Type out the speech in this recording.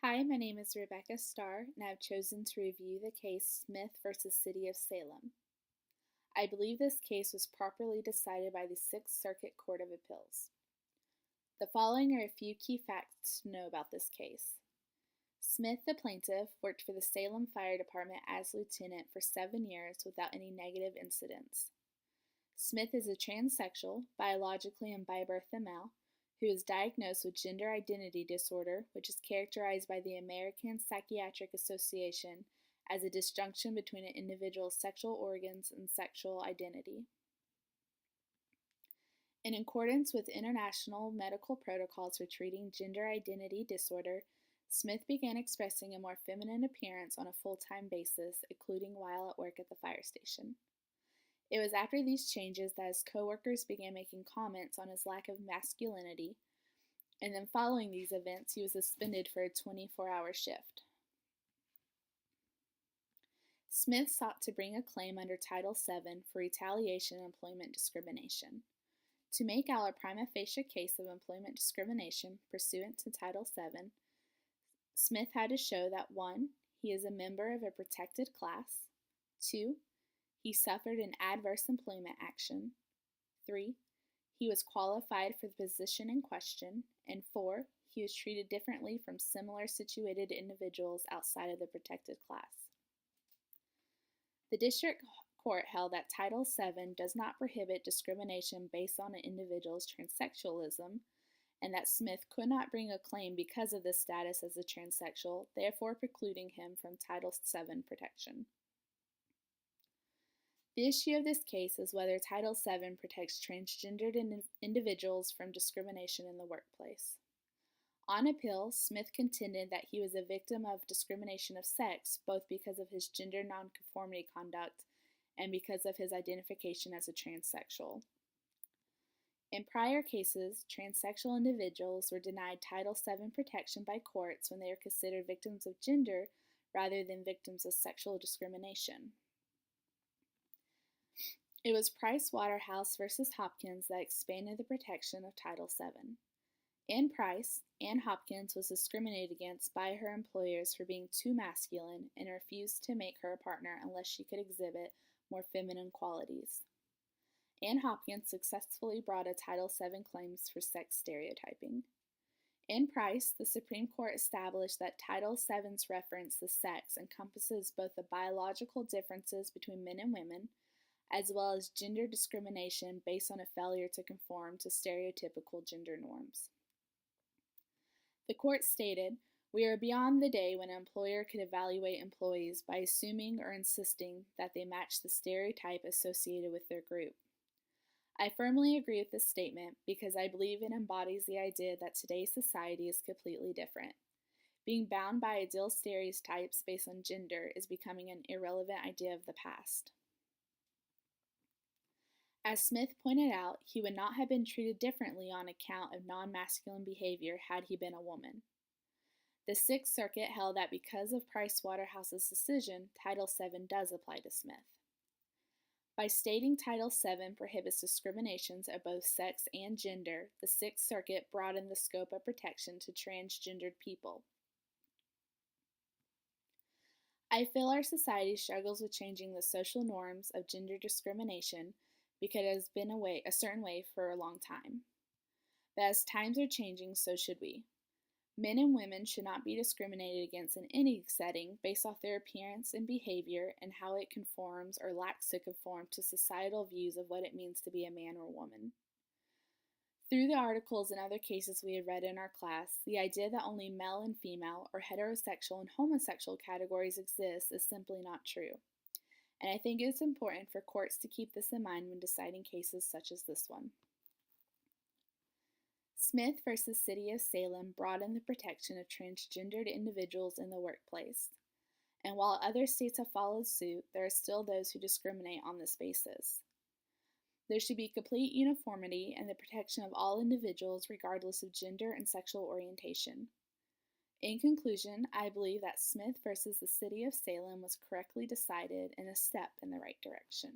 Hi, my name is Rebecca Starr, and I've chosen to review the case Smith v. City of Salem. I believe this case was properly decided by the Sixth Circuit Court of Appeals. The following are a few key facts to know about this case. Smith, the plaintiff, worked for the Salem Fire Department as lieutenant for 7 years without any negative incidents. Smith is a transsexual, biologically and by birth a male, who is diagnosed with gender identity disorder, which is characterized by the American Psychiatric Association as a disjunction between an individual's sexual organs and sexual identity. In accordance with international medical protocols for treating gender identity disorder, Smith began expressing a more feminine appearance on a full-time basis, including while at work at the fire station. It was after these changes that his coworkers began making comments on his lack of masculinity, and then following these events, he was suspended for a 24-hour shift. Smith sought to bring a claim under Title VII for retaliation and employment discrimination. To make out a prima facie case of employment discrimination pursuant to Title VII, Smith had to show that 1. He is a member of a protected class, 2. He suffered an adverse employment action, 3. He was qualified for the position in question, and 4. He was treated differently from similar situated individuals outside of the protected class. The district court held that Title VII does not prohibit discrimination based on an individual's transsexualism, and that Smith could not bring a claim because of this status as a transsexual, therefore precluding him from Title VII protection. The issue of this case is whether Title VII protects transgendered individuals from discrimination in the workplace. On appeal, Smith contended that he was a victim of discrimination of sex, both because of his gender nonconformity conduct and because of his identification as a transsexual. In prior cases, transsexual individuals were denied Title VII protection by courts when they were considered victims of gender rather than victims of sexual discrimination. It was Price Waterhouse v. Hopkins that expanded the protection of Title VII. In Price, Ann Hopkins was discriminated against by her employers for being too masculine and refused to make her a partner unless she could exhibit more feminine qualities. Ann Hopkins successfully brought a Title VII claims for sex stereotyping. In Price, the Supreme Court established that Title VII's reference to sex encompasses both the biological differences between men and women, as well as gender discrimination based on a failure to conform to stereotypical gender norms. The court stated, "We are beyond the day when an employer could evaluate employees by assuming or insisting that they match the stereotype associated with their group." I firmly agree with this statement because I believe it embodies the idea that today's society is completely different. Being bound by ideal stereotypes based on gender is becoming an irrelevant idea of the past. As Smith pointed out, he would not have been treated differently on account of non-masculine behavior had he been a woman. The Sixth Circuit held that because of Price Waterhouse's decision, Title VII does apply to Smith. By stating Title VII prohibits discriminations of both sex and gender, the Sixth Circuit broadened the scope of protection to transgendered people. I feel our society struggles with changing the social norms of gender discrimination because it has been a certain way for a long time. But as times are changing, so should we. Men and women should not be discriminated against in any setting based off their appearance and behavior and how it conforms or lacks to conform to societal views of what it means to be a man or woman. Through the articles and other cases we have read in our class, the idea that only male and female or heterosexual and homosexual categories exist is simply not true. And I think it's important for courts to keep this in mind when deciding cases such as this one. Smith v. City of Salem broadened the protection of transgendered individuals in the workplace. And while other states have followed suit, there are still those who discriminate on this basis. There should be complete uniformity and the protection of all individuals regardless of gender and sexual orientation. In conclusion, I believe that Smith v. the City of Salem was correctly decided and a step in the right direction.